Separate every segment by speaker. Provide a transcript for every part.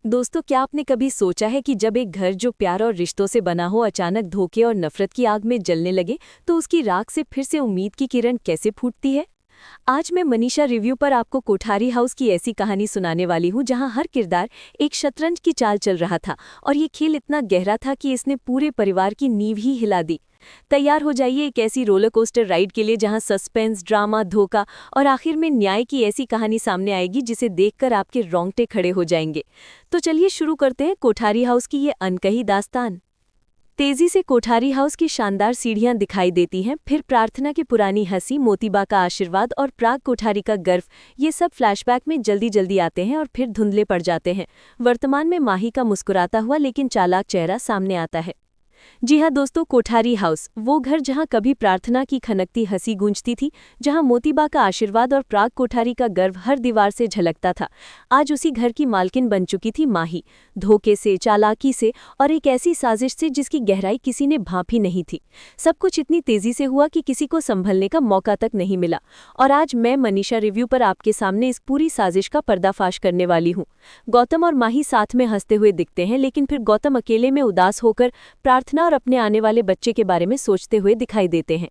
Speaker 1: दोस्तों, क्या आपने कभी सोचा है कि जब एक घर जो प्यार और रिश्तों से बना हो अचानक धोखे और नफरत की आग में जलने लगे तो उसकी राख से फिर से उम्मीद की किरण कैसे फूटती है। आज मैं मनीषा रिव्यू पर आपको कोठारी हाउस की ऐसी कहानी सुनाने वाली हूँ जहाँ हर किरदार एक शतरंज की चाल चल रहा था और ये खेल इतना गहरा था कि इसने पूरे परिवार की नींव ही हिला दी। तैयार हो जाइए एक ऐसी रोलर कोस्टर राइड के लिए जहां सस्पेंस, ड्रामा, धोखा और आखिर में न्याय की ऐसी कहानी सामने आएगी जिसे देखकर आपके रोंगटे खड़े हो जाएंगे। तो चलिए शुरू करते हैं कोठारी हाउस की ये अनकही दास्तान। तेजी से कोठारी हाउस की शानदार सीढ़ियां दिखाई देती हैं, फिर प्रार्थना की पुरानी हंसी, मोतीबा का आशीर्वाद और प्राग कोठारी का गर्व, ये सब फ्लैशबैक में जल्दी जल्दी आते हैं और फिर धुंधले पड़ जाते हैं। वर्तमान में माही का मुस्कुराता हुआ लेकिन चालाक चेहरा सामने आता है। जी हाँ दोस्तों, कोठारी हाउस वो घर जहाँ कभी प्रार्थना की खनकती हंसी गूंजती थी, जहाँ मोतीबा का आशीर्वाद और प्राग कोठारी का गर्व हर दीवार से झलकता था। आज उसी घर की मालकिन बन चुकी थी माही, धोखे से, चालाकी से और एक ऐसी साजिश से जिसकी गहराई किसी ने भांपी नहीं थी। सब कुछ इतनी तेजी से हुआ कि किसी को संभलने का मौका तक नहीं मिला। और आज मैं मनीषा रिव्यू पर आपके सामने इस पूरी साजिश का पर्दाफाश करने वाली हूँ। गौतम और माही साथ में हंसते हुए दिखते हैं, लेकिन फिर गौतम अकेले में उदास होकर प्रार्थना और अपने आने वाले बच्चे के बारे में सोचते हुए दिखाई देते हैं।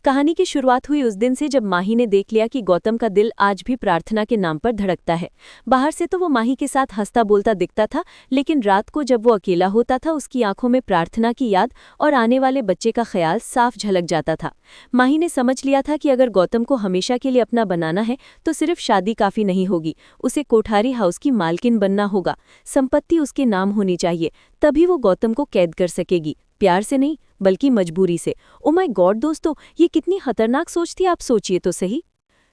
Speaker 1: कहानी की शुरुआत हुई उस दिन से जब माही ने देख लिया कि गौतम का दिल आज भी प्रार्थना के नाम पर धड़कता है। बाहर से तो वो माही के साथ हंसता बोलता दिखता था, लेकिन रात को जब वो अकेला होता था उसकी आंखों में प्रार्थना की याद और आने वाले बच्चे का ख्याल साफ झलक जाता था। माही ने समझ लिया था कि अगर गौतम को हमेशा के लिए अपना बनाना है तो सिर्फ शादी काफी नहीं होगी, उसे कोठारी हाउस की मालकिन बनना होगा। संपत्ति उसके नाम होनी चाहिए, तभी वो गौतम को कैद कर सकेगी, प्यार से नहीं बल्कि मजबूरी से। ओ माय गॉड दोस्तों, ये कितनी खतरनाक सोच थी, आप सोचिए तो सही।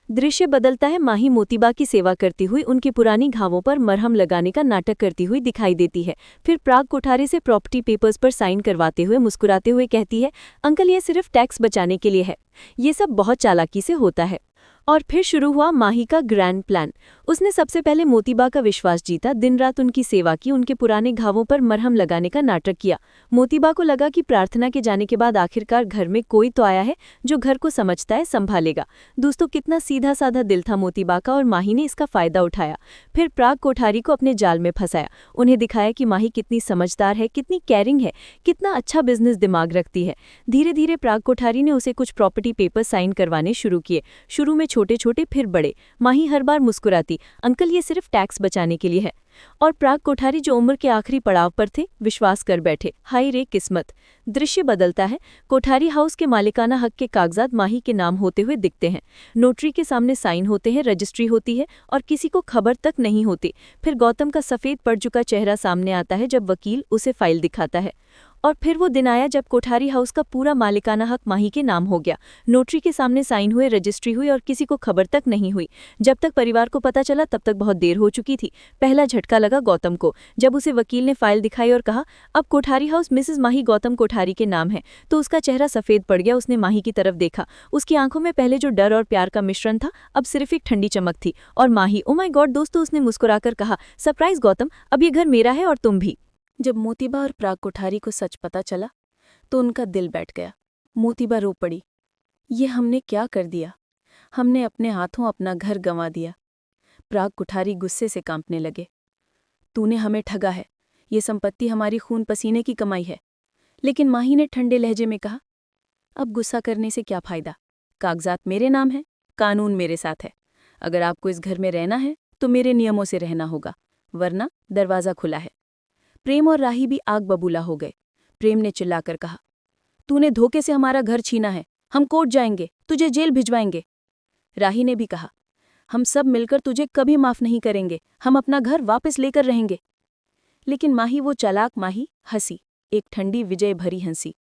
Speaker 1: दृश्य बदलता है। माही मोतीबा की सेवा करती हुई उनकी पुरानी घावों पर मरहम लगाने का नाटक करती हुई दिखाई देती है। फिर प्राग कोठारी से प्रॉपर्टी पेपर्स पर साइन करवाते हुए मुस्कुराते हुए कहती है, अंकल ये सिर्फ टैक्स बचाने के लिए है। ये सब बहुत चालाकी से होता है। और फिर शुरू हुआ माही का ग्रैंड प्लान। उसने सबसे पहले मोतीबा का विश्वास जीता, दिन रात उनकी सेवा की, उनके पुराने घावों पर मरहम लगाने का नाटक किया। मोतीबा को लगा कि प्रार्थना के जाने के बाद आखिरकार घर में कोई तो आया है जो घर को समझता है, संभालेगा। दोस्तों, कितना सीधा साधा दिल था मोतीबा का और माही ने इसका फायदा उठाया। फिर प्राग कोठारी को अपने जाल में फंसाया, उन्हें दिखाया कि माही कितनी समझदार है, कितनी केयरिंग है, कितना अच्छा बिजनेस दिमाग रखती है। धीरे धीरे प्राग कोठारी ने उसे कुछ प्रॉपर्टी पेपर साइन करवाने शुरू किए। शुरू में छोटे छोटे, फिर बड़े। माही हर बार मुस्कुराती, अंकल ये सिर्फ टैक्स बचाने के लिए है। और प्राग कोठारी जो उम्र के आखिरी पड़ाव पर थे, विश्वास कर बैठे। हाय रे किस्मत। दृश्य बदलता है। कोठारी हाउस के मालिकाना हक के कागजात माही के नाम होते हुए दिखते हैं। नोटरी के सामने साइन होते हैं, रजिस्ट्री होती है और किसी को खबर तक नहीं होती। फिर गौतम का सफेद पड़ चुका चेहरा सामने आता है जब वकील उसे फाइल दिखाता है। और फिर वो दिन आया जब कोठारी हाउस का पूरा मालिकाना हक माही के नाम हो गया। नोटरी के सामने साइन हुए, रजिस्ट्री हुई और किसी को खबर तक नहीं हुई। जब तक परिवार को पता चला तब तक बहुत देर हो चुकी थी। पहला झटका लगा गौतम को जब उसे वकील ने फाइल दिखाई और कहा, अब कोठारी हाउस मिसेस माही गौतम कोठारी के नाम है। तो उसका चेहरा सफेद पड़ गया। उसने माही की तरफ देखा। उसकी आंखों में पहले जो डर और प्यार का मिश्रण था अब सिर्फ एक ठंडी चमक थी। और माही, ओ माय गॉड दोस्तों, उसने मुस्कुराकर कहा, सरप्राइज गौतम, अब ये घर मेरा है और तुम भी। जब मोतीबा और प्राग कोठारी को सच पता चला तो उनका दिल बैठ गया। मोतीबा रो पड़ी, ये हमने क्या कर दिया, हमने अपने हाथों अपना घर गंवा दिया। प्राग कोठारी गुस्से से कांपने लगे, तूने हमें ठगा है, ये संपत्ति हमारी खून पसीने की कमाई है। लेकिन माही ने ठंडे लहजे में कहा, अब गुस्सा करने से क्या फायदा, कागजात मेरे नाम है, कानून मेरे साथ है। अगर आपको इस घर में रहना है तो मेरे नियमों से रहना होगा, वरना दरवाज़ा खुला है। प्रेम और राही भी आग बबूला हो गए। प्रेम ने चिल्लाकर कहा, तूने धोखे से हमारा घर छीना है, हम कोर्ट जाएंगे, तुझे जेल भिजवाएंगे। राही ने भी कहा, हम सब मिलकर तुझे कभी माफ नहीं करेंगे, हम अपना घर वापस लेकर रहेंगे। लेकिन माही, वो चालाक माही, हंसी, एक ठंडी विजय भरी हंसी।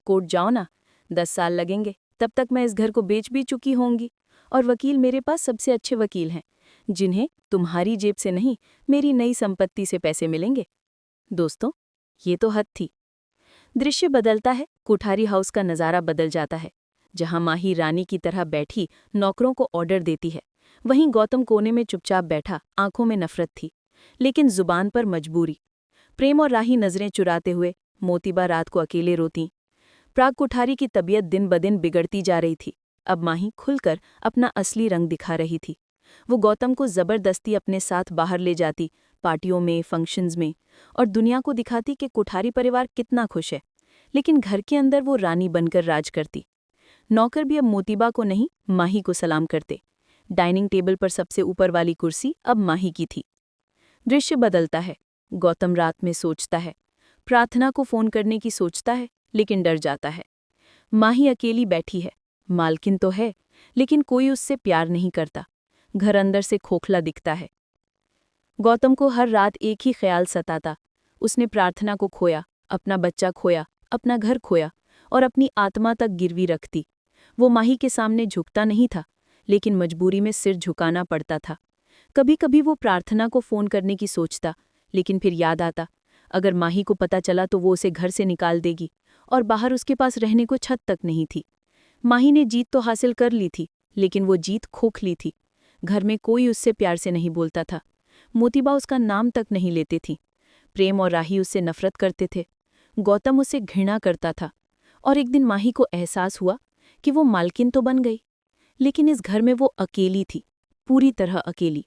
Speaker 1: कोर्ट जाओ ना, 10 साल लगेंगे, तब तक मैं इस घर को बेच भी चुकी होंगी। और वकील मेरे पास सबसे अच्छे वकील हैं, जिन्हें तुम्हारी जेब से नहीं मेरी नई संपत्ति से पैसे मिलेंगे। दोस्तों, ये तो हद थी। दृश्य बदलता है। कोठारी हाउस का नज़ारा बदल जाता है। जहां माही रानी की तरह बैठी नौकरों को ऑर्डर देती है, वहीं गौतम कोने में चुपचाप बैठा, आंखों में नफरत थी लेकिन जुबान पर मजबूरी। प्रेम और राही नजरें चुराते हुए, मोतीबा रात को अकेले रोती। प्राग कोठारी की तबीयत दिन ब दिन बिगड़ती जा रही थी। अब माही खुलकर अपना असली रंग दिखा रही थी। वो गौतम को जबरदस्ती अपने साथ बाहर ले जाती,
Speaker 2: पार्टियों में, फंक्शंस में, और दुनिया को दिखाती कि कोठारी परिवार कितना खुश है। लेकिन घर के अंदर वो रानी बनकर राज करती। नौकर भी अब मोतीबा को नहीं, माही को सलाम करते। डाइनिंग टेबल पर सबसे ऊपर वाली कुर्सी अब माही की थी। दृश्य बदलता है। गौतम रात में सोचता है, प्रार्थना को फोन करने की सोचता है, लेकिन डर जाता है। माही अकेली बैठी है, मालकिन तो है, लेकिन कोई उससे प्यार नहीं करता। घर अंदर से खोखला दिखता है। गौतम को हर रात एक ही ख्याल सताता। उसने प्रार्थना को खोया, अपना बच्चा खोया, अपना घर खोया, और अपनी आत्मा तक गिरवी रखती। वो माही के सामने झुकता नहीं था, लेकिन मजबूरी में सिर झुकाना पड़ता था। कभी कभी वो प्रार्थना को फोन करने की सोचता, लेकिन फिर याद आता, अगर माही को पता चला तो वो उसे घर से निकाल देगी, और बाहर उसके पास रहने को छत तक नहीं थी। माही ने जीत तो हासिल कर ली थी, लेकिन वो जीत खोखली थी। घर में कोई उससे प्यार से नहीं बोलता था। मोतीबा उसका नाम तक नहीं लेती थी। प्रेम और राही उससे नफरत करते थे। गौतम उसे घृणा करता था। और एक दिन माही को एहसास हुआ कि वो मालकिन तो बन गई, लेकिन इस घर में वो अकेली थी, पूरी तरह अकेली।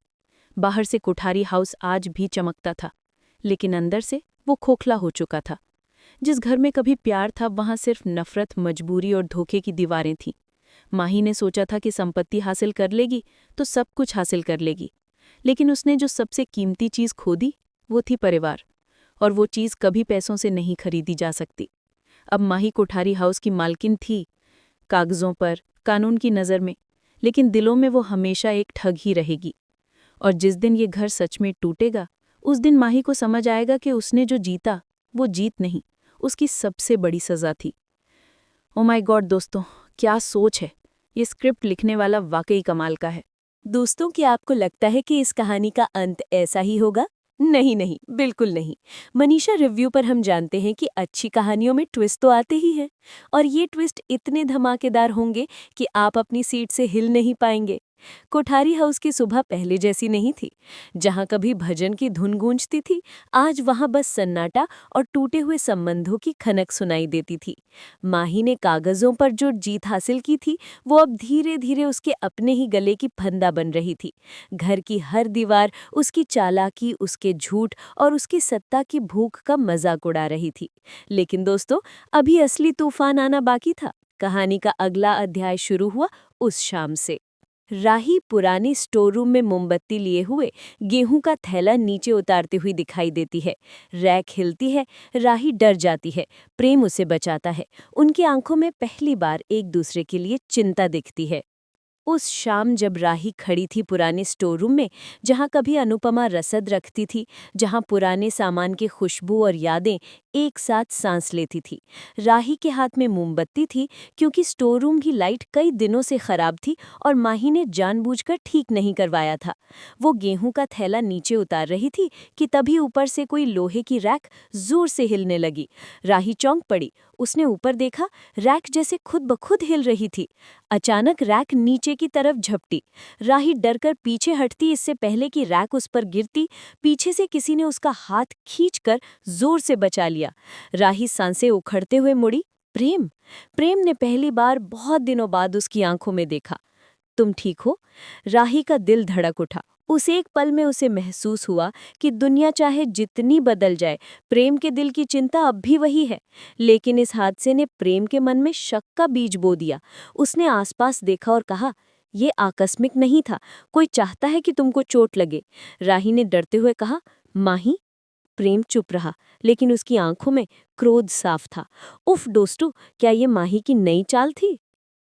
Speaker 2: बाहर से कोठारी हाउस आज भी चमकता था, लेकिन अंदर से वो खोखला हो चुका था। जिस घर में कभी प्यार था, वहां सिर्फ नफरत, मजबूरी और धोखे की दीवारें थीं। माही ने सोचा था कि संपत्ति हासिल कर लेगी तो सब कुछ हासिल कर लेगी, लेकिन उसने जो सबसे कीमती चीज खो दी, वो थी परिवार। और वो चीज कभी पैसों से नहीं खरीदी जा सकती। अब माही कोठारी हाउस की मालकिन थी, कागजों पर, कानून की नज़र में, लेकिन दिलों में वो हमेशा एक ठग ही रहेगी। और जिस दिन ये घर सच में टूटेगा, उस दिन माही को समझ आएगा कि उसने जो जीता वो जीत नहीं, उसकी सबसे बड़ी सज़ा थी। ओ माय गॉड दोस्तों, क्या सोच है। ये स्क्रिप्ट लिखने वाला वाकई कमाल का है।
Speaker 1: दोस्तों, क्या आपको लगता है कि इस कहानी का अंत ऐसा ही होगा? नहीं नहीं, बिल्कुल नहीं। मनीषा रिव्यू पर हम जानते हैं कि अच्छी कहानियों में ट्विस्ट तो आते ही हैं, और ये ट्विस्ट इतने धमाकेदार होंगे कि आप अपनी सीट से हिल नहीं पाएंगे। कोठारी हाउस की सुबह पहले जैसी नहीं थी। जहां कभी भजन की धुन गूंजती थी, आज वहां बस सन्नाटा और टूटे हुए संबंधों की खनक सुनाई देती थी। माही ने कागजों पर जो जीत हासिल की थी, वो अब धीरे धीरे उसके अपने ही गले की फंदा बन रही थी। घर की हर दीवार उसकी चालाकी, उसके झूठ और उसकी सत्ता की भूख का मजाक उड़ा रही थी। लेकिन दोस्तों, अभी असली तूफान आना बाकी था। कहानी का अगला अध्याय शुरू हुआ उस शाम से। राही पुरानी स्टोर रूम में मोमबत्ती लिए हुए गेहूं का थैला नीचे उतारते हुई दिखाई देती है। रैक हिलती है, राही डर जाती है, प्रेम उसे बचाता है। उनकी आंखों में पहली बार एक दूसरे के लिए चिंता दिखती है। उस शाम जब राही खड़ी थी पुराने स्टोर रूम में, जहां कभी अनुपमा रसद रखती थी, जहां पुराने सामान की खुशबू और यादें एक साथ सांस लेती थी। राही के हाथ में मोमबत्ती थी, क्योंकि स्टोर रूम की लाइट कई दिनों से खराब थी और माही ने जानबूझकर ठीक नहीं करवाया था। वो गेहूं का थैला नीचे उतार रही थी कि तभी ऊपर से कोई लोहे की रैक जोर से हिलने लगी। राही चौंक पड़ी। उसने ऊपर देखा, रैक जैसे खुद ब खुद हिल रही थी। अचानक रैक नीचे की तरफ झपटी। राही डरकर पीछे हटती, इससे पहले कि रैक उस पर गिरती, पीछे से किसी ने उसका हाथ खींचकर जोर से बचा लिया। राही सांसें उखड़ते हुए मुड़ी। प्रेम। प्रेम ने पहली बार बहुत दिनों बाद उसकी आंखों में देखा। तुम ठीक हो? राही का दिल धड़क उठा। उस एक पल में उसे महसूस हुआ कि दुनिया चाहे जितनी बदल जाए, प्रेम के दिल की चिंता अब भी वही है। लेकिन इस हादसे ने प्रेम के मन में शक का बीज बो दिया। उसने आसपास देखा और कहा, ये आकस्मिक नहीं था, कोई चाहता है कि तुमको चोट लगे। राही ने डरते हुए कहा, माही। प्रेम चुप रहा, लेकिन उसकी आंखों में क्रोध साफ था। उफ दोस्तों, क्या ये माही की नई चाल थी?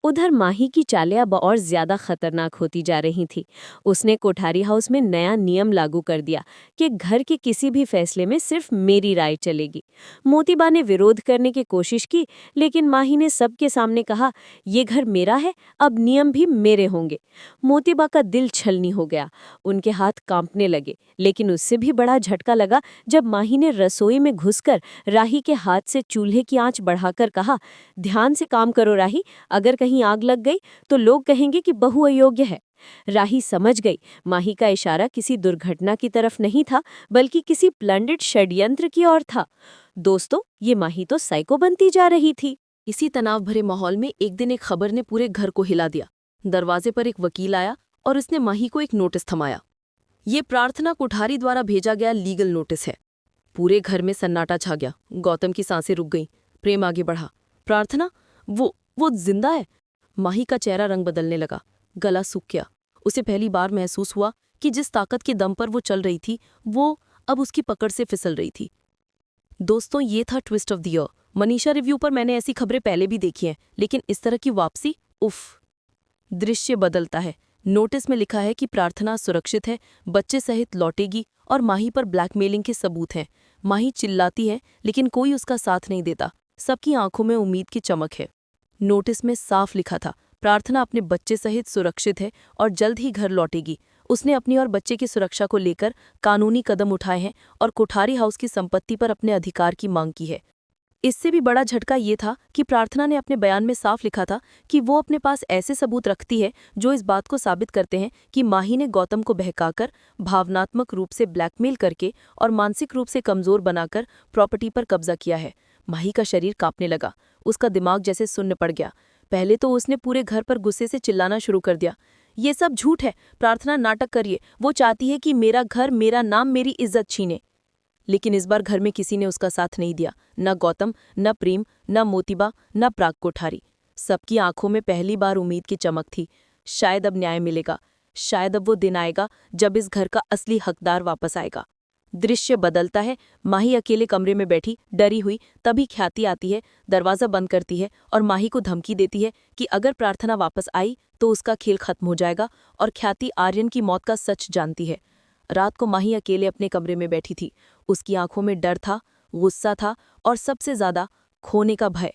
Speaker 1: उधर माही की चालें अब और ज्यादा खतरनाक होती जा रही थी। उसने कोठारी हाउस में नया नियम लागू कर दिया कि घर के किसी भी फैसले में सिर्फ मेरी राय चलेगी। मोतीबा ने विरोध करने की कोशिश की, लेकिन माही ने सबके सामने कहा, ये घर मेरा है, अब नियम भी मेरे होंगे। मोतीबा का दिल छलनी हो गया। उनके हाथ कांपने लगे। लेकिन उससे भी बड़ा झटका लगा जब माही ने रसोई में घुसकर राही के हाथ से चूल्हे की आंच बढ़ाकर कहा, ध्यान से काम करो राही, अगर कहीं आग लग गई तो लोग कहेंगे कि बहू अयोग्य है। राही समझ गई, माही का इशारा किसी दुर्घटना की तरफ नहीं था, बल्कि किसी प्लान्ड षड्यंत्र की ओर था। दोस्तों, ये माही तो साइको बनती जा रही थी।
Speaker 2: इसी तनाव भरे माहौल में एक दिन एक खबर ने पूरे घर को हिला दिया। दरवाजे पर एक वकील आया और उसने माही को एक नोटिस थमाया। ये प्रार्थना कोठारी द्वारा भेजा गया लीगल नोटिस है। पूरे घर में सन्नाटा छा गया। गौतम की सांसें रुक गईं। प्रेम आगे बढ़ा। प्रार्थना, वो जिंदा है। माही का चेहरा रंग बदलने लगा। गला सूख गया। उसे पहली बार महसूस हुआ कि जिस ताकत के दम पर वो चल रही थी, वो अब उसकी पकड़ से फिसल रही थी। दोस्तों, ये था twist of the year. Manisha review पर मैंने ऐसी खबरें पहले भी देखी हैं, लेकिन इस तरह की वापसी, उफ। दृश्य बदलता है। नोटिस में लिखा है कि प्रार्थना सुरक्षित है, बच्चे सहित लौटेगी और माही पर ब्लैकमेलिंग के सबूत हैं। माही चिल्लाती है, लेकिन कोई उसका साथ नहीं देता। सबकी आंखों में उम्मीद की चमक है। नोटिस में साफ लिखा था, प्रार्थना अपने बच्चे सहित सुरक्षित है और जल्द ही घर लौटेगी। उसने अपनी और बच्चे की सुरक्षा को लेकर कानूनी कदम उठाए हैं और कोठारी हाउस की संपत्ति पर अपने अधिकार की मांग की है। इससे भी बड़ा झटका ये था कि प्रार्थना ने अपने बयान में साफ लिखा था कि वो अपने पास ऐसे सबूत रखती है जो इस बात को साबित करते हैं कि माही ने गौतम को बहकाकर, भावनात्मक रूप से ब्लैकमेल करके और मानसिक रूप से कमजोर बनाकर प्रॉपर्टी पर कब्जा किया है। माही का शरीर कांपने लगा। उसका दिमाग जैसे सुन्न पड़ गया। पहले तो उसने पूरे घर पर गुस्से से चिल्लाना शुरू कर दिया। ये सब झूठ है, प्रार्थना नाटक करिए। वो चाहती है कि मेरा घर, मेरा नाम, मेरी इज्जत छीने। लेकिन इस बार घर में किसी ने उसका साथ नहीं दिया। न गौतम, न प्रेम, न मोतीबा, न प्राग कोठारी। सबकी आंखों में पहली बार उम्मीद की चमक थी। शायद अब न्याय मिलेगा। शायद अब वो दिन आएगा जब इस घर का असली हकदार वापस आएगा। दृश्य बदलता है। माही अकेले कमरे में बैठी डरी हुई। तभी ख्याति आती है, दरवाजा बंद करती है और माही को धमकी देती है कि अगर प्रार्थना वापस आई तो उसका खेल खत्म हो जाएगा। और ख्याति आर्यन की मौत का सच जानती है। रात को माही अकेले अपने कमरे में बैठी थी। उसकी आंखों में डर था, गुस्सा था और सबसे ज्यादा खोने का भय।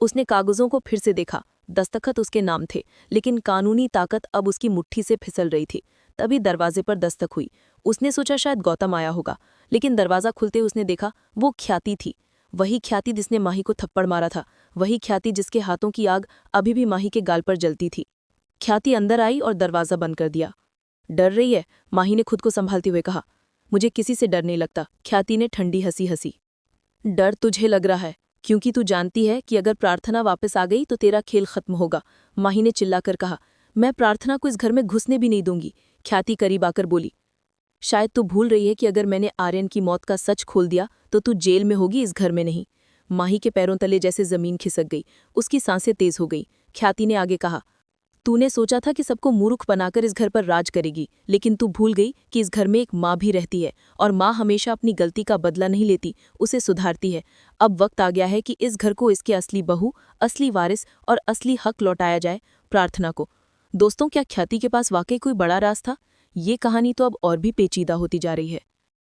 Speaker 2: उसने कागजों को फिर से देखा। दस्तखत उसके नाम थे, लेकिन कानूनी ताकत अब उसकी मुट्ठी से फिसल रही थी। तभी दरवाजे पर दस्तक हुई। उसने सोचा शायद गौतम आया होगा, लेकिन दरवाजा खुलते उसने देखा वो ख्याति थी। वही ख्याति जिसने माही को थप्पड़ मारा था, वही ख्याति जिसके हाथों की आग अभी भी माही के गाल पर जलती थी। ख्याति अंदर आई और दरवाजा बंद कर दिया। डर रही है? माही ने खुद को संभालते हुए कहा। मुझे किसी से डर नहीं लगता, ख्याति ने ठंडी हंसी हंसी। डर तुझे लग रहा है क्योंकि तू जानती है कि अगर प्रार्थना वापस आ गई तो तेरा खेल खत्म होगा, माही ने चिल्लाकर कहा। मैं प्रार्थना को इस घर में घुसने भी नहीं दूंगी, ख्याति करीब आकर बोली। शायद तू भूल रही है कि अगर मैंने आर्यन की मौत का सच खोल दिया तो तू जेल में होगी, इस घर में नहीं। माही के पैरों तले जैसे जमीन खिसक गई। उसकी सांसें तेज हो गई। ख्याति ने आगे कहा, तूने सोचा था कि सबको मूर्ख बनाकर इस घर पर राज करेगी, लेकिन तू भूल गई कि इस घर में एक माँ भी रहती है और माँ हमेशा अपनी गलती का बदला नहीं लेती, उसे सुधारती है। अब वक्त आ गया है कि इस घर को इसके असली बहू, असली वारिस और असली हक लौटाया जाए, प्रार्थना को। दोस्तों, क्या ख्याति के पास वाकई कोई बड़ा राज था? ये कहानी तो अब और भी पेचीदा होती जा रही है।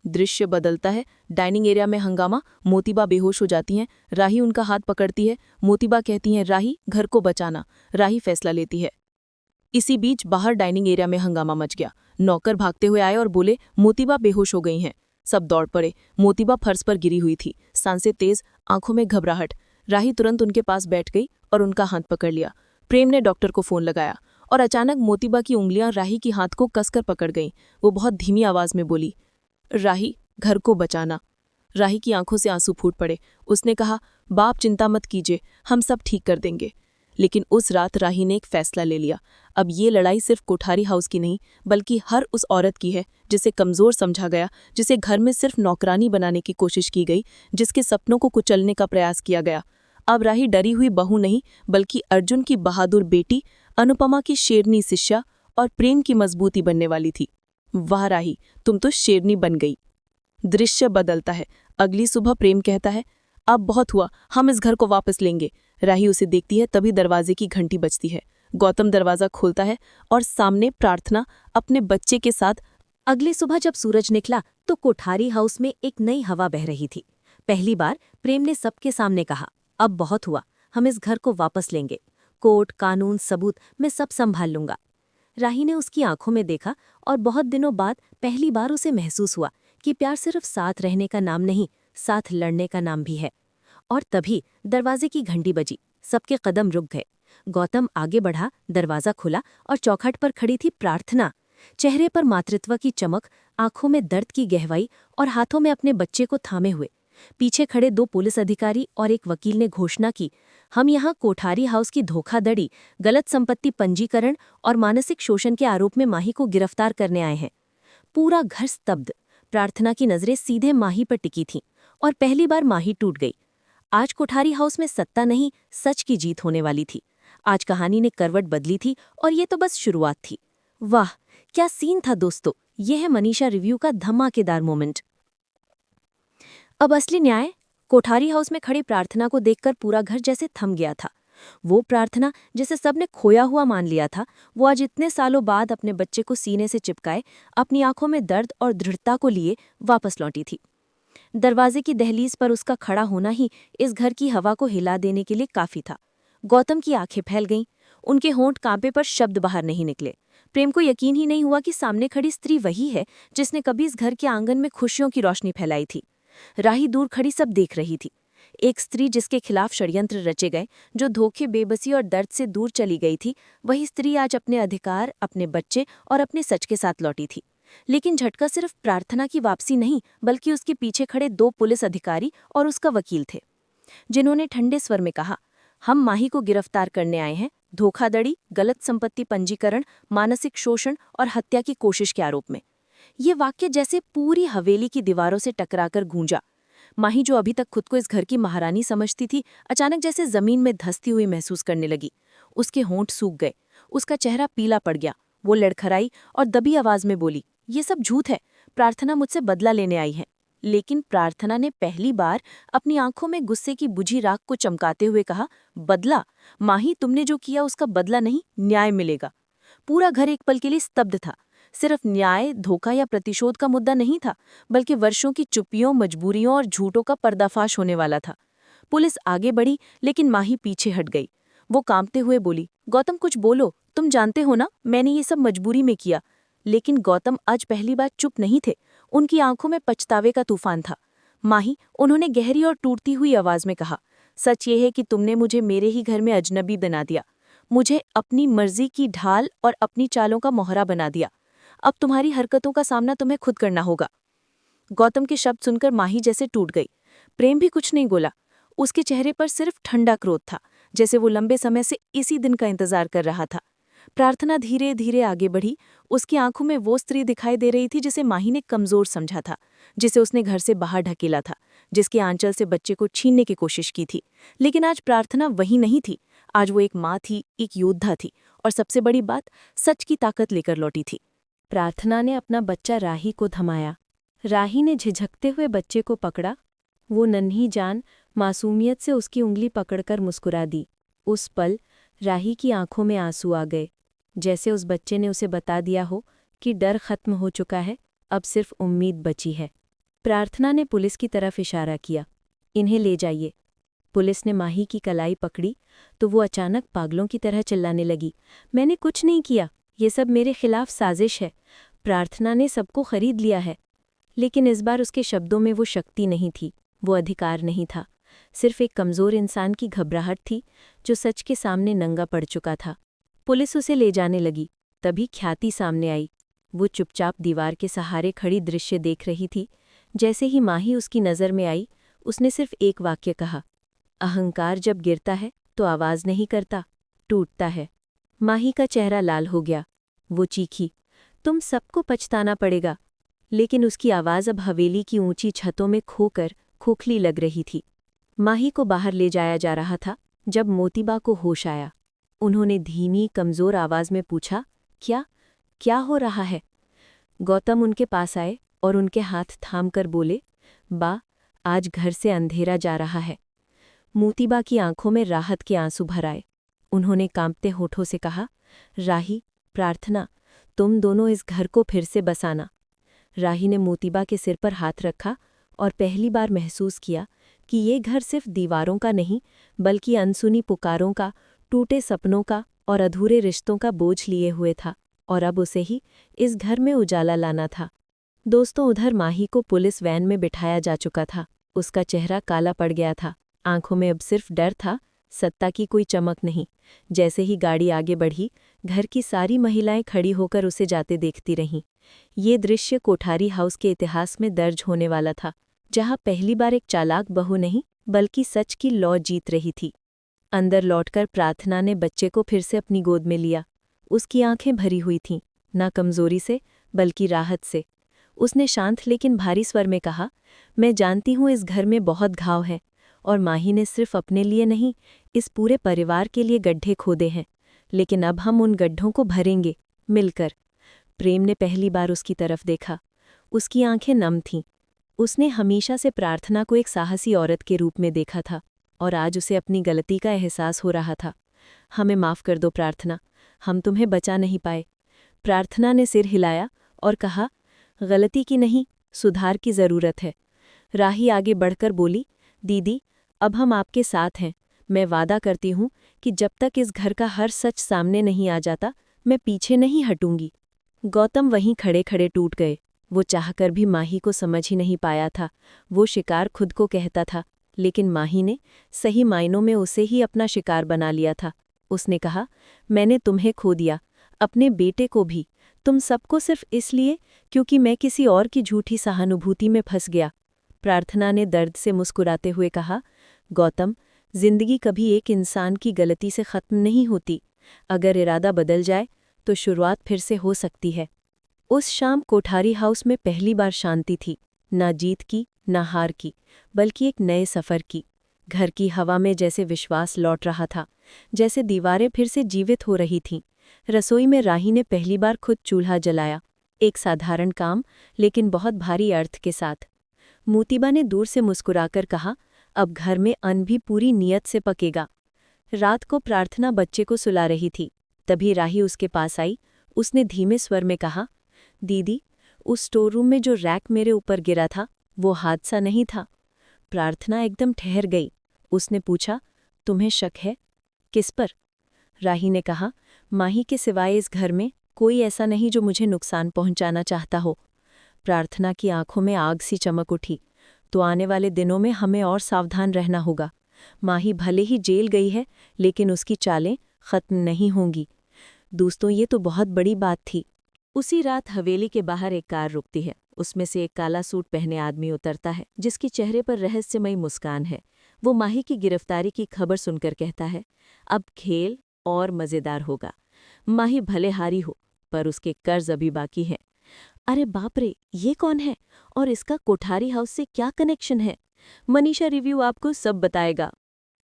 Speaker 2: दृश्य बदलता है। डाइनिंग एरिया में हंगामा। मोतीबा बेहोश हो जाती हैं। राही उनका हाथ पकड़ती है। मोतीबा कहती हैं, राही, घर को बचाना। राही फैसला लेती है। इसी बीच बाहर डाइनिंग एरिया में हंगामा मच गया। नौकर भागते हुए आए और बोले, मोतीबा बेहोश हो गई हैं। सब दौड़ पड़े। मोतीबा फर्श पर गिरी हुई थी, सांसें तेज, आंखों में घबराहट। राही तुरंत उनके पास बैठ गई और उनका हाथ पकड़ लिया। प्रेम ने डॉक्टर को फोन लगाया और अचानक मोतीबा की उंगलियां राही की हाथ को कसकर पकड़ गईं। वो बहुत धीमी आवाज में बोली, राही, घर को बचाना। राही की आंखों से आंसू फूट पड़े। उसने कहा, बाप चिंता मत कीजिए, हम सब ठीक कर देंगे। लेकिन उस रात राही ने एक फैसला ले लिया। अब ये लड़ाई सिर्फ कोठारी हाउस की नहीं, बल्कि हर उस औरत की है जिसे कमजोर समझा गया, जिसे घर में सिर्फ नौकरानी बनाने की कोशिश की गई, जिसके सपनों को कुचलने का प्रयास किया गया। अब राही डरी हुई बहू नहीं, बल्कि अर्जुन की बहादुर बेटी, अनुपमा की शेरनी शिष्या और प्रेम की मजबूती बनने वाली थी। वाह राही, तुम तो शेरनी बन गई। दृश्य बदलता है। अगली सुबह प्रेम कहता है, अब बहुत हुआ, हम इस घर को वापस लेंगे। राही उसे देखती है, तभी दरवाजे की घंटी बजती है। गौतम दरवाजा खोलता है और सामने प्रार्थना अपने बच्चे के साथ।
Speaker 1: अगली सुबह जब सूरज निकला तो कोठारी हाउस में एक नई हवा बह रही थी। पहली बार प्रेम ने सबके सामने कहा, अब बहुत हुआ, हम इस घर को वापस लेंगे। कोर्ट, कानून, सबूत, मैं सब संभाल लूंगा। राही ने उसकी आंखों में देखा और बहुत दिनों बाद पहली बार उसे महसूस हुआ कि प्यार सिर्फ साथ रहने का नाम नहीं, साथ लड़ने का नाम भी है। और तभी दरवाजे की घंटी बजी। सबके कदम रुक गए। गौतम आगे बढ़ा, दरवाजा खुला और चौखट पर खड़ी थी प्रार्थना। चेहरे पर मातृत्व की चमक, आंखों में दर्द की गहराई और हाथों में अपने बच्चे को थामे हुए। पीछे खड़े 2 पुलिस अधिकारी और एक वकील ने घोषणा की, हम यहाँ कोठारी हाउस की धोखाधड़ी, गलत संपत्ति पंजीकरण और मानसिक शोषण के आरोप में माही को गिरफ्तार करने आए हैं। पूरा घर स्तब्ध। प्रार्थना की नजरें सीधे माही पर टिकी थीं और पहली बार माही टूट गई। आज कोठारी हाउस में सत्ता नहीं, सच की जीत होने वाली थी। आज कहानी ने करवट बदली थी और ये तो बस शुरुआत थी। वाह, क्या सीन था दोस्तों! यह है मनीषा रिव्यू का धमाकेदार मोमेंट। अब असली न्याय। कोठारी हाउस में खड़ी प्रार्थना को देखकर पूरा घर जैसे थम गया था। वो प्रार्थना जिसे सबने खोया हुआ मान लिया था, वो आज इतने सालों बाद अपने बच्चे को सीने से चिपकाए, अपनी आंखों में दर्द और दृढ़ता को लिए वापस लौटी थी। दरवाजे की दहलीज पर उसका खड़ा होना ही इस घर की हवा को हिला देने के लिए काफी था। गौतम की आंखें फैल गईं, उनके होंठ कांपे पर शब्द बाहर नहीं निकले। प्रेम को यकीन ही नहीं हुआ कि सामने खड़ी स्त्री वही है जिसने कभी इस घर के आंगन में खुशियों की रोशनी फैलाई थी। राही दूर खड़ी सब देख रही थी। एक स्त्री जिसके खिलाफ षड्यंत्र रचे गए, जो धोखे, बेबसी और दर्द से दूर चली गई थी, वही स्त्री आज अपने अधिकार, अपने बच्चे और अपने सच के साथ लौटी थी। लेकिन झटका सिर्फ प्रार्थना की वापसी नहीं, बल्कि उसके पीछे खड़े 2 पुलिस अधिकारी और उसका वकील थे, जिन्होंने ठंडे स्वर में कहा, हम माही को गिरफ्तार करने आए हैं, धोखाधड़ी, गलत संपत्ति पंजीकरण, मानसिक शोषण और हत्या की कोशिश के आरोप में। ये वाक्य जैसे पूरी हवेली की दीवारों से टकराकर गूंजा। माही, जो अभी तक खुद को इस घर की महारानी समझती थी, अचानक जैसे जमीन में धंसती हुई महसूस करने लगी। उसके होंठ सूख गए, उसका चेहरा पीला पड़ गया। वो लड़खड़ाई और दबी आवाज में बोली, ये सब झूठ है, प्रार्थना मुझसे बदला लेने आई है। लेकिन प्रार्थना ने पहली बार अपनी आंखों में गुस्से की बुझी राख को चमकाते हुए कहा, बदला? माही, तुमने जो किया उसका बदला नहीं, न्याय मिलेगा। पूरा घर एक पल के लिए स्तब्ध था। सिर्फ न्याय, धोखा या प्रतिशोध का मुद्दा नहीं था, बल्कि वर्षों की चुप्पियों, मजबूरियों और झूठों का पर्दाफाश होने वाला था। पुलिस आगे बढ़ी, लेकिन माही पीछे हट गई। वो कांपते हुए बोली, गौतम कुछ बोलो, तुम जानते हो ना मैंने ये सब मजबूरी में किया। लेकिन गौतम आज पहली बार चुप नहीं थे, उनकी आंखों में पछतावे का तूफान था। माही, उन्होंने गहरी और टूटती हुई आवाज में कहा, सच ये है कि तुमने मुझे मेरे ही घर में अजनबी बना दिया, मुझे अपनी मर्जी की ढाल और अपनी चालों का मोहरा बना दिया। अब तुम्हारी हरकतों का सामना तुम्हें खुद करना होगा। गौतम के शब्द सुनकर माही जैसे टूट गई। प्रेम भी कुछ नहीं बोला। उसके चेहरे पर सिर्फ ठंडा क्रोध था, जैसे वो लंबे समय से इसी दिन का इंतजार कर रहा था। प्रार्थना धीरे धीरे आगे बढ़ी। उसकी आंखों में वो स्त्री दिखाई दे रही थी जिसे माही ने कमजोर समझा था, जिसे उसने घर से बाहर ढकेला था, जिसके आंचल से बच्चे को छीनने की कोशिश की थी। लेकिन आज प्रार्थना वही नहीं थी। आज वो एक माँ थी, एक योद्धा थी, और सबसे बड़ी बात, सच की ताकत लेकर लौटी थी। प्रार्थना ने अपना बच्चा राही को थमाया। राही ने झिझकते हुए बच्चे को पकड़ा। वो नन्ही जान मासूमियत से उसकी उंगली पकड़कर मुस्कुरा दी। उस पल राही की आंखों में आंसू आ गए, जैसे उस बच्चे ने उसे बता दिया हो कि डर खत्म हो चुका है, अब सिर्फ उम्मीद बची है। प्रार्थना ने पुलिस की तरफ इशारा किया, इन्हें ले जाइए। पुलिस ने माही की कलाई पकड़ी तो वो अचानक पागलों की तरह चिल्लाने लगी, मैंने कुछ नहीं किया, ये सब मेरे खिलाफ साजिश है। प्रार्थना ने सबको खरीद लिया है। लेकिन इस बार उसके शब्दों में वो शक्ति नहीं थी, वो अधिकार नहीं था, सिर्फ एक कमज़ोर इंसान की घबराहट थी जो सच के सामने नंगा पड़ चुका था। पुलिस उसे ले जाने लगी, तभी ख्याति सामने आई। वो चुपचाप दीवार के सहारे खड़ी दृश्य देख रही थी। जैसे ही माही उसकी नज़र में आई, उसने सिर्फ एक वाक्य कहा, अहंकार जब गिरता है तो आवाज़ नहीं करता, टूटता है। माही का चेहरा लाल हो गया। वो चीखी, तुम सबको पछताना पड़ेगा। लेकिन उसकी आवाज़ अब हवेली की ऊंची छतों में खोकर खोखली लग रही थी। माही को बाहर ले जाया जा रहा था जब मोतीबा को होश आया। उन्होंने धीमी, कमज़ोर आवाज़ में पूछा, क्या हो रहा है? गौतम उनके पास आए और उनके हाथ थामकर बोले, बा, आज घर से अंधेरा जा रहा है। मोतीबा की आंखों में राहत के आंसू भर आए। उन्होंने कांपते होठों से कहा, राही, प्रार्थना, तुम दोनों इस घर को फिर से बसाना। राही ने मोतीबा के सिर पर हाथ रखा और पहली बार महसूस किया कि ये घर सिर्फ दीवारों का नहीं, बल्कि अनसुनी पुकारों का, टूटे सपनों का और अधूरे रिश्तों का बोझ लिए हुए था, और अब उसे ही इस घर में उजाला लाना था। दोस्तों, उधर माही को पुलिस वैन में बिठाया जा चुका था। उसका चेहरा काला पड़ गया था, आंखों में अब सिर्फ डर था, सत्ता की कोई चमक नहीं। जैसे ही गाड़ी आगे बढ़ी, घर की सारी महिलाएं खड़ी होकर उसे जाते देखती रहीं। ये दृश्य कोठारी हाउस के इतिहास में दर्ज होने वाला था, जहां पहली बार एक चालाक बहू नहीं, बल्कि सच की लौ जीत रही थी। अंदर लौटकर प्रार्थना ने बच्चे को फिर से अपनी गोद में लिया। उसकी आंखें भरी हुई थीं, न कमजोरी से, बल्कि राहत से। उसने शांत लेकिन भारी स्वर में कहा, मैं जानती हूँ इस घर में बहुत घाव हैं और माही ने सिर्फ अपने लिए नहीं, इस पूरे परिवार के लिए गड्ढे खोदे हैं, लेकिन अब हम उन गड्ढों को भरेंगे, मिलकर। प्रेम ने पहली बार उसकी तरफ देखा। उसकी आंखें नम थीं। उसने हमेशा से प्रार्थना को एक साहसी औरत के रूप में देखा था और आज उसे अपनी गलती का एहसास हो रहा था। हमें माफ़ कर दो प्रार्थना, हम तुम्हें बचा नहीं पाए। प्रार्थना ने सिर हिलाया और कहा, गलती की नहीं, सुधार की ज़रूरत है। राही आगे बढ़कर बोली, दीदी, अब हम आपके साथ हैं। मैं वादा करती हूँ कि जब तक इस घर का हर सच सामने नहीं आ जाता, मैं पीछे नहीं हटूंगी। गौतम वहीं खड़े खड़े टूट गए। वो चाहकर भी माही को समझ ही नहीं पाया था। वो शिकार खुद को कहता था, लेकिन माही ने सही मायनों में उसे ही अपना शिकार बना लिया था। उसने कहा, मैंने तुम्हें खो दिया, अपने बेटे को भी, तुम सबको सिर्फ इसलिए क्योंकि मैं किसी और की झूठी सहानुभूति में फंस गया। प्रार्थना ने दर्द से मुस्कुराते हुए कहा, गौतम, जिंदगी कभी एक इंसान की गलती से ख़त्म नहीं होती। अगर इरादा बदल जाए तो शुरुआत फिर से हो सकती है। उस शाम कोठारी हाउस में पहली बार शांति थी, ना जीत की, ना हार की, बल्कि एक नए सफ़र की। घर की हवा में जैसे विश्वास लौट रहा था, जैसे दीवारें फिर से जीवित हो रही थीं। रसोई में राही ने पहली बार खुद चूल्हा जलाया, एक साधारण काम, लेकिन बहुत भारी अर्थ के साथ। मोतीबा ने दूर से मुस्कुराकर कहा, अब घर में अन्न भी पूरी नियत से पकेगा। रात को प्रार्थना बच्चे को सुला रही थी, तभी राही उसके पास आई। उसने धीमे स्वर में कहा, दीदी, उस स्टोर रूम में जो रैक मेरे ऊपर गिरा था, वो हादसा नहीं था। प्रार्थना एकदम ठहर गई। उसने पूछा, तुम्हें शक है? किस पर? राही ने कहा, माही के सिवाय इस घर में कोई ऐसा नहीं जो मुझे नुकसान पहुंचाना चाहता हो। प्रार्थना की आंखों में आग सी चमक उठी। तो आने वाले दिनों में हमें और सावधान रहना होगा। माही भले ही जेल गई है, लेकिन उसकी चालें खत्म नहीं होंगी। दोस्तों, ये तो बहुत बड़ी बात थी। उसी रात हवेली के बाहर एक कार रुकती है। उसमें से एक काला सूट पहने आदमी उतरता है, जिसके चेहरे पर रहस्यमयी मुस्कान है। वो माही की गिरफ्तारी की खबर सुनकर कहता है, अब खेल और मज़ेदार होगा। माही भले हारी हो, पर उसके कर्ज अभी बाकी हैं। अरे बाप रे, ये कौन है और इसका कोठारी हाउस से क्या कनेक्शन है? मनीषा रिव्यू आपको सब बताएगा।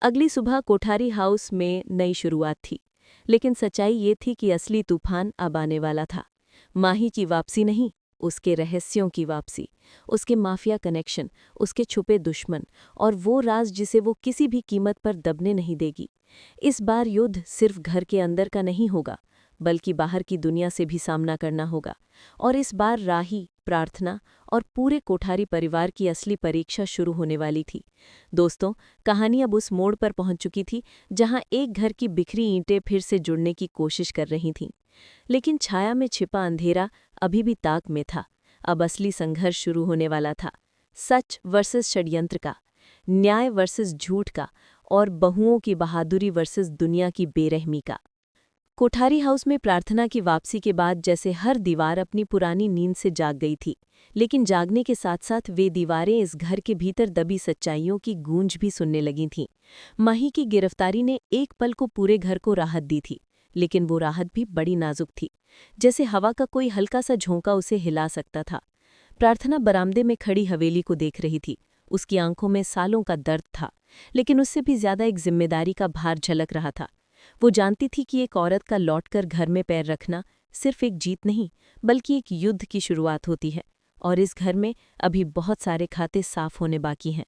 Speaker 1: अगली सुबह कोठारी हाउस में नई शुरुआत थी, लेकिन सच्चाई ये थी कि असली तूफान अब आने वाला था। माही की वापसी नहीं, उसके रहस्यों की वापसी, उसके माफिया कनेक्शन, उसके छुपे दुश्मन और वो राज जिसे वो किसी भी कीमत पर दबने नहीं देगी। इस बार युद्ध सिर्फ घर के अंदर का नहीं होगा, बल्कि बाहर की दुनिया से भी सामना करना होगा। और इस बार राही, प्रार्थना और पूरे कोठारी परिवार की असली परीक्षा शुरू होने वाली थी। दोस्तों, कहानी अब उस मोड़ पर पहुंच चुकी थी जहां एक घर की बिखरी ईंटें फिर से जुड़ने की कोशिश कर रही थीं। लेकिन छाया में छिपा अंधेरा अभी भी ताक में था। अब असली संघर्ष शुरू होने वाला था, सच वर्सेस षड्यंत्र का, न्याय वर्सेस झूठ का और बहुओं की बहादुरी वर्सेस दुनिया की बेरहमी का। कोठारी हाउस में प्रार्थना की वापसी के बाद जैसे हर दीवार अपनी पुरानी नींद से जाग गई थी, लेकिन जागने के साथ साथ वे दीवारें इस घर के भीतर दबी सच्चाइयों की गूंज भी सुनने लगी थीं। माही की गिरफ्तारी ने एक पल को पूरे घर को राहत दी थी, लेकिन वो राहत भी बड़ी नाजुक थी, जैसे हवा का कोई हल्का सा झोंका उसे हिला सकता था। प्रार्थना बरामदे में खड़ी हवेली को देख रही थी। उसकी आंखों में सालों का दर्द था, लेकिन उससे भी ज्यादा एक जिम्मेदारी का भार झलक रहा था। वो जानती थी कि एक औरत का लौटकर घर में पैर रखना सिर्फ एक जीत नहीं, बल्कि एक युद्ध की शुरुआत होती है, और इस घर में अभी बहुत सारे खाते साफ होने बाकी हैं।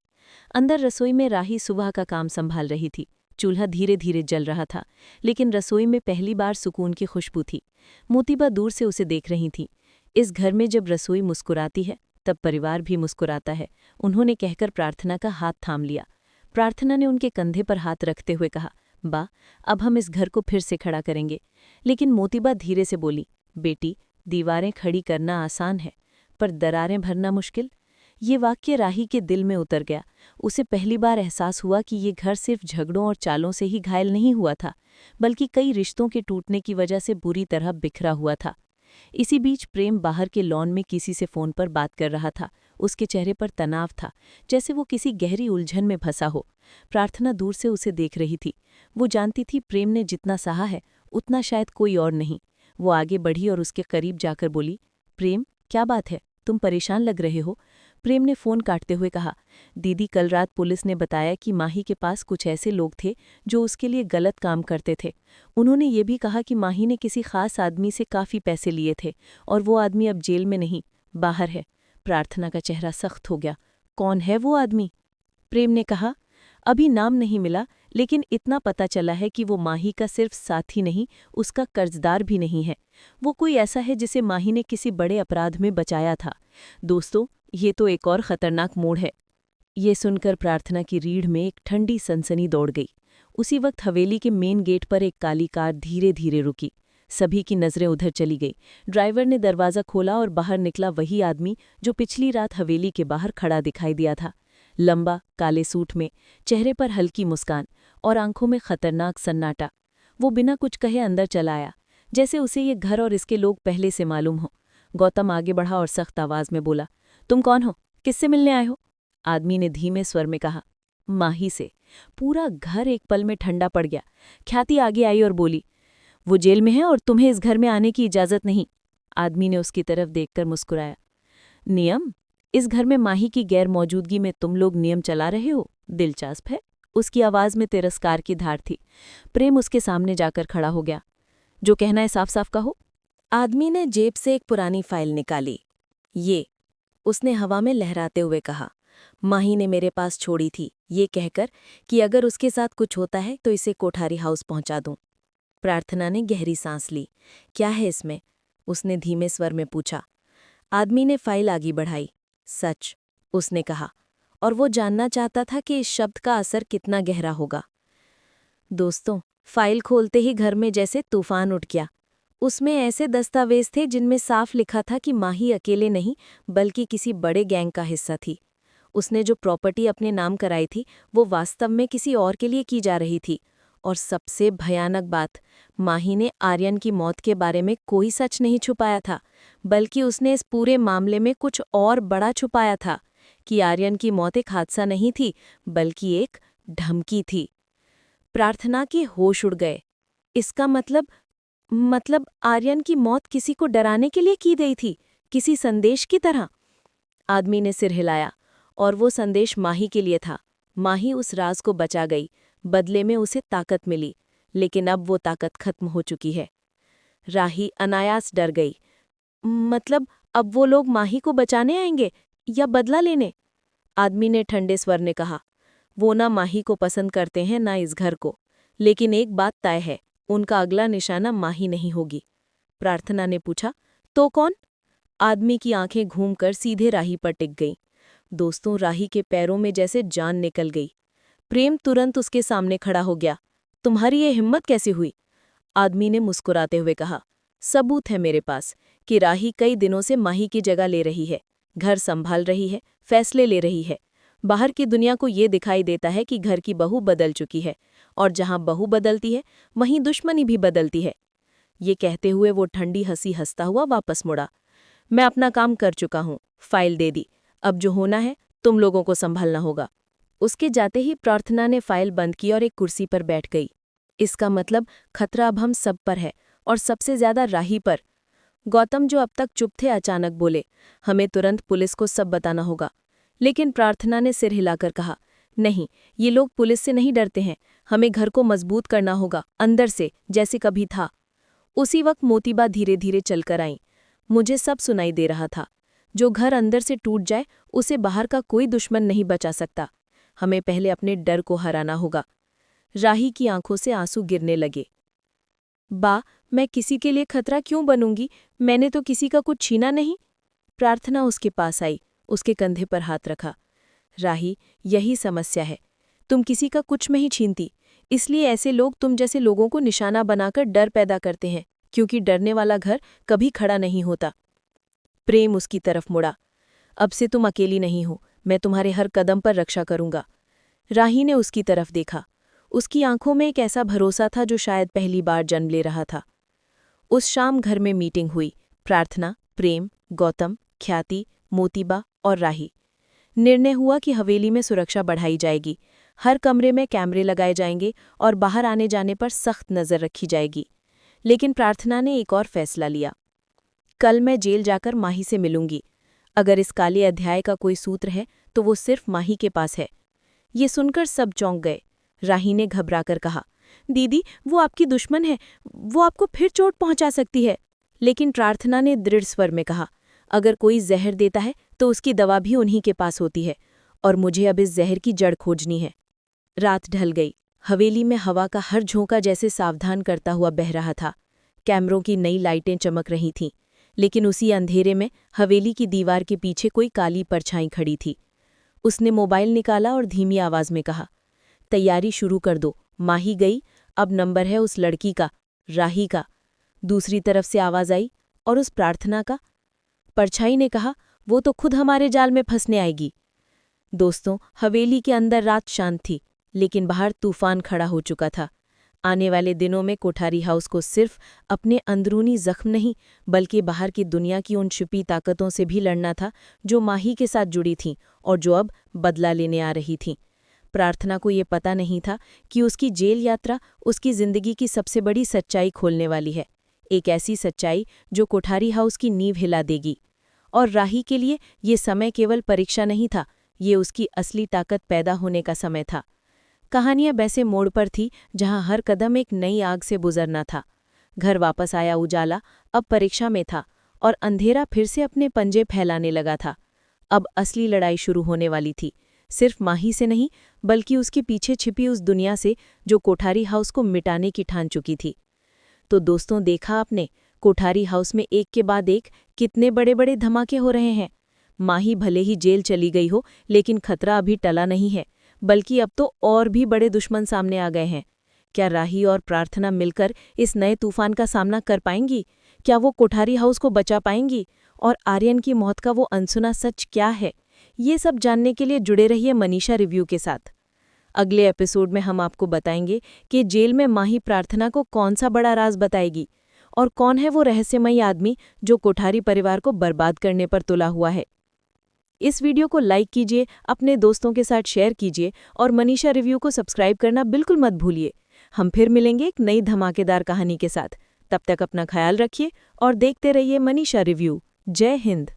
Speaker 1: अंदर रसोई में राही सुबह का काम संभाल रही थी। चूल्हा धीरे धीरे जल रहा था, लेकिन रसोई में पहली बार सुकून की खुशबू थी। मोतीबा दूर से उसे देख रही थी। इस घर में जब रसोई मुस्कुराती है, तब परिवार भी मुस्कुराता है, उन्होंने कहकर प्रार्थना का हाथ थाम लिया। प्रार्थना ने उनके कंधे पर हाथ रखते हुए कहा, बा, अब हम इस घर को फिर से खड़ा करेंगे। लेकिन मोतीबा धीरे से बोली, बेटी, दीवारें खड़ी करना आसान है, पर दरारें भरना मुश्किल। ये वाक्य राही के दिल में उतर गया। उसे पहली बार एहसास हुआ कि ये घर सिर्फ झगड़ों और चालों से ही घायल नहीं हुआ था, बल्कि कई रिश्तों के टूटने की वजह से बुरी तरह बिखरा हुआ था। इसी बीच प्रेम बाहर के लॉन में किसी से फोन पर बात कर रहा था। उसके चेहरे पर तनाव था, जैसे वो किसी गहरी उलझन में फंसा हो। प्रार्थना दूर से उसे देख रही थी। वो जानती थी प्रेम ने जितना सहा है, उतना शायद कोई और नहीं। वो आगे बढ़ी और उसके करीब जाकर बोली, प्रेम, क्या बात है,
Speaker 2: तुम परेशान लग रहे हो। प्रेम ने फ़ोन काटते हुए कहा, दीदी कल रात पुलिस ने बताया कि माही के पास कुछ ऐसे लोग थे जो उसके लिए गलत काम करते थे। उन्होंने ये भी कहा कि माही ने किसी खास आदमी से काफ़ी पैसे लिए थे और वो आदमी अब जेल में नहीं, बाहर है। प्रार्थना का चेहरा सख्त हो गया। कौन है वो आदमी? प्रेम ने कहा, अभी नाम नहीं मिला, लेकिन इतना पता चला है कि वो माही का सिर्फ साथी नहीं, उसका कर्जदार भी नहीं है। वो कोई ऐसा है जिसे माही ने किसी बड़े अपराध में बचाया था। दोस्तों, ये तो एक और खतरनाक मोड़ है। ये सुनकर प्रार्थना की रीढ़ में एक ठंडी सनसनी दौड़ गई। उसी वक्त हवेली के मेन गेट पर एक काली कार धीरे धीरे रुकी। सभी की नजरें उधर चली गई। ड्राइवर ने दरवाज़ा खोला और बाहर निकला वही आदमी जो पिछली रात हवेली के बाहर खड़ा दिखाई दिया था। लंबा, काले सूट में, चेहरे पर हल्की मुस्कान और आंखों में खतरनाक सन्नाटा। वो बिना कुछ कहे अंदर चला आया, जैसे उसे ये घर और इसके लोग पहले से मालूम हो। गौतम आगे बढ़ा और सख्त आवाज में बोला, तुम कौन हो? किससे मिलने आए हो? आदमी ने धीमे स्वर में कहा, माही से। पूरा घर एक पल में ठंडा पड़ गया। ख्याति आगे आई और बोली, वो जेल में है और तुम्हें इस घर में आने की इजाजत नहीं। आदमी ने उसकी तरफ देखकर मुस्कुराया। नियम? इस घर में माही की गैर मौजूदगी में तुम लोग नियम चला रहे हो? दिलचस्प है। उसकी आवाज में तिरस्कार की धार थी। प्रेम उसके सामने जाकर खड़ा हो गया। जो कहना है साफ साफ कहो। आदमी ने जेब से एक पुरानी फाइल निकाली। ये, उसने हवा में लहराते हुए कहा, माही ने मेरे पास छोड़ी थी, ये कहकर कि अगर उसके साथ कुछ होता है तो इसे कोठारी हाउस पहुंचा दूं। प्रार्थना ने गहरी सांस ली। क्या है इसमें? उसने धीमे स्वर में पूछा। आदमी ने फाइल आगे बढ़ाई। सच, उसने कहा, और वो जानना चाहता था कि इस शब्द का असर कितना गहरा होगा। दोस्तों, फाइल खोलते ही घर में जैसे तूफान उठ गया। उसमें ऐसे दस्तावेज थे जिनमें साफ लिखा था कि माही अकेले नहीं बल्कि किसी बड़े गैंग का हिस्सा थी। उसने जो प्रॉपर्टी अपने नाम कराई थी वो वास्तव में किसी और के लिए की जा रही थी। और सबसे भयानक बात, माही ने आर्यन की मौत के बारे में कोई सच नहीं छुपाया था, बल्कि उसने इस पूरे मामले में कुछ और बड़ा छुपाया था कि आर्यन की मौत एक हादसा नहीं थी बल्कि एक धमकी थी। प्रार्थना के होश उड़ गए। इसका मतलब आर्यन की मौत किसी को डराने के लिए की गई थी, किसी संदेश की तरह। आदमी ने सिर हिलाया, और वो संदेश माही के लिए था। माही उस राज को बचा गई, बदले में उसे ताकत मिली, लेकिन अब वो ताकत खत्म हो चुकी है। राही अनायास डर गई। मतलब अब वो लोग माही को बचाने आएंगे या बदला लेने? आदमी ने ठंडे स्वर ने कहा, वो ना माही को पसंद करते हैं ना इस घर को, लेकिन एक बात तय है, उनका अगला निशाना माही नहीं होगी। प्रार्थना ने पूछा, तो कौन? आदमी की आंखें घूमकर सीधे राही पर टिक गईं। दोस्तों, राही के पैरों में जैसे जान निकल गई। प्रेम तुरंत उसके सामने खड़ा हो गया। तुम्हारी ये हिम्मत कैसे हुई? आदमी ने मुस्कुराते हुए कहा, सबूत है मेरे पास कि राही कई दिनों से माही की जगह ले रही है, घर संभाल रही है, फैसले ले रही है। बाहर की दुनिया को ये दिखाई देता है कि घर की बहू बदल चुकी है, और जहां बहू बदलती है वहीं दुश्मनी भी बदलती है। ये कहते हुए वो ठंडी हंसी हंसता हुआ वापस मुड़ा। मैं अपना काम कर चुका हूँ, फाइल दे दी, अब जो होना है तुम लोगों को संभालना होगा। उसके जाते ही प्रार्थना ने फाइल बंद की और एक कुर्सी पर बैठ गई। इसका मतलब खतरा अब हम सब पर है, और सबसे ज्यादा राही पर। गौतम, जो अब तक चुप थे, अचानक बोले, हमें तुरंत पुलिस को सब बताना होगा। लेकिन प्रार्थना ने सिर हिलाकर कहा, नहीं, ये लोग पुलिस से नहीं डरते हैं, हमें घर को मजबूत करना होगा, अंदर से, जैसे कभी था। उसी वक्त मोतीबा धीरे धीरे चलकर आईं। मुझे सब सुनाई दे रहा था। जो घर अंदर से टूट जाए उसे बाहर का कोई दुश्मन नहीं बचा सकता। हमें पहले अपने डर को हराना होगा। राही की आंखों से आंसू गिरने लगे। बा, मैं किसी के लिए खतरा क्यों बनूंगी? मैंने तो किसी का कुछ छीना नहीं। प्रार्थना उसके पास आई, उसके कंधे पर हाथ रखा। राही, यही समस्या है, तुम किसी का कुछ नहीं छीनती, इसलिए ऐसे लोग तुम जैसे लोगों को निशाना बनाकर डर पैदा करते हैं, क्योंकि डरने वाला घर कभी खड़ा नहीं होता। प्रेम उसकी तरफ मुड़ा। अब से तुम अकेली नहीं हो, मैं तुम्हारे हर कदम पर रक्षा करूंगा। राही ने उसकी तरफ देखा। उसकी आंखों में एक ऐसा भरोसा था जो शायद पहली बार जन्म ले रहा था। उस शाम घर में मीटिंग हुई। प्रार्थना, प्रेम, गौतम, ख्याति, मोतीबा और राही। निर्णय हुआ कि हवेली में सुरक्षा बढ़ाई जाएगी, हर कमरे में कैमरे लगाए जाएंगे और बाहर आने जाने पर सख्त नज़र रखी जाएगी। लेकिन प्रार्थना ने एक और फैसला लिया। कल मैं जेल जाकर माही से मिलूंगी। अगर इस काले अध्याय का कोई सूत्र है तो वो सिर्फ माही के पास है। ये सुनकर सब चौंक गए। राही ने घबराकर कहा, दीदी वो आपकी दुश्मन है, वो आपको फिर चोट पहुंचा सकती है। लेकिन प्रार्थना ने दृढ़ स्वर में कहा, अगर कोई जहर देता है तो उसकी दवा भी उन्हीं के पास होती है, और मुझे अब इस जहर की जड़ खोजनी है। रात ढल गई। हवेली में हवा का हर झोंका जैसे सावधान करता हुआ बह रहा था। कैमरों की नई लाइटें चमक रही थीं, लेकिन उसी अंधेरे में हवेली की दीवार के पीछे कोई काली परछाई खड़ी थी। उसने मोबाइल निकाला और धीमी आवाज में कहा, तैयारी शुरू कर दो। माही गई, अब नंबर है उस लड़की का, राही का। दूसरी तरफ से आवाज आई, और उस प्रार्थना का? परछाई ने कहा, वो तो खुद हमारे जाल में फंसने आएगी। दोस्तों, हवेली के अंदर रात शांत थी, लेकिन बाहर तूफान खड़ा हो चुका था। आने वाले दिनों में कोठारी हाउस को सिर्फ अपने अंदरूनी जख्म नहीं, बल्कि बाहर की दुनिया की उन छुपी ताकतों से भी लड़ना था जो माही के साथ जुड़ी थीं और जो अब बदला लेने आ रही थीं। प्रार्थना को ये पता नहीं था कि उसकी जेल यात्रा उसकी जिंदगी की सबसे बड़ी सच्चाई खोलने वाली है, एक ऐसी सच्चाई जो कोठारी हाउस की नींव हिला देगी। और राही के लिए ये समय केवल परीक्षा नहीं था, ये उसकी असली ताकत पैदा होने का समय था। कहानियां वैसे मोड़ पर थी जहां हर कदम एक नई आग से गुजरना था। घर वापस आया उजाला अब परीक्षा में था, और अंधेरा फिर से अपने पंजे फैलाने लगा था। अब असली लड़ाई शुरू होने वाली थी, सिर्फ माही से नहीं, बल्कि उसके पीछे छिपी उस दुनिया से जो कोठारी हाउस को मिटाने की ठान चुकी थी। तो दोस्तों, देखा आपने, कोठारी हाउस में एक के बाद एक कितने बड़े बड़े धमाके हो रहे हैं। माही भले ही जेल चली गई हो, लेकिन खतरा अभी टला नहीं है, बल्कि अब तो और भी बड़े दुश्मन सामने आ गए हैं। क्या राही और प्रार्थना मिलकर इस नए तूफान का सामना कर पाएंगी? क्या वो कोठारी हाउस को बचा पाएंगी? और आर्यन की मौत का वो अनसुना सच क्या है? ये सब जानने के लिए जुड़े रहिए मनीषा रिव्यू के साथ। अगले एपिसोड में हम आपको बताएंगे कि जेल में माही प्रार्थना को कौन सा बड़ा राज बताएगी, और कौन है वो रहस्यमयी आदमी जो कोठारी परिवार को बर्बाद करने पर तुला हुआ है। इस वीडियो को लाइक कीजिए, अपने दोस्तों के साथ शेयर कीजिए, और मनीषा रिव्यू को सब्सक्राइब करना बिल्कुल मत भूलिए। हम फिर मिलेंगे एक नई धमाकेदार कहानी के साथ। तब तक अपना ख्याल रखिए और देखते रहिए मनीषा रिव्यू। जय हिंद।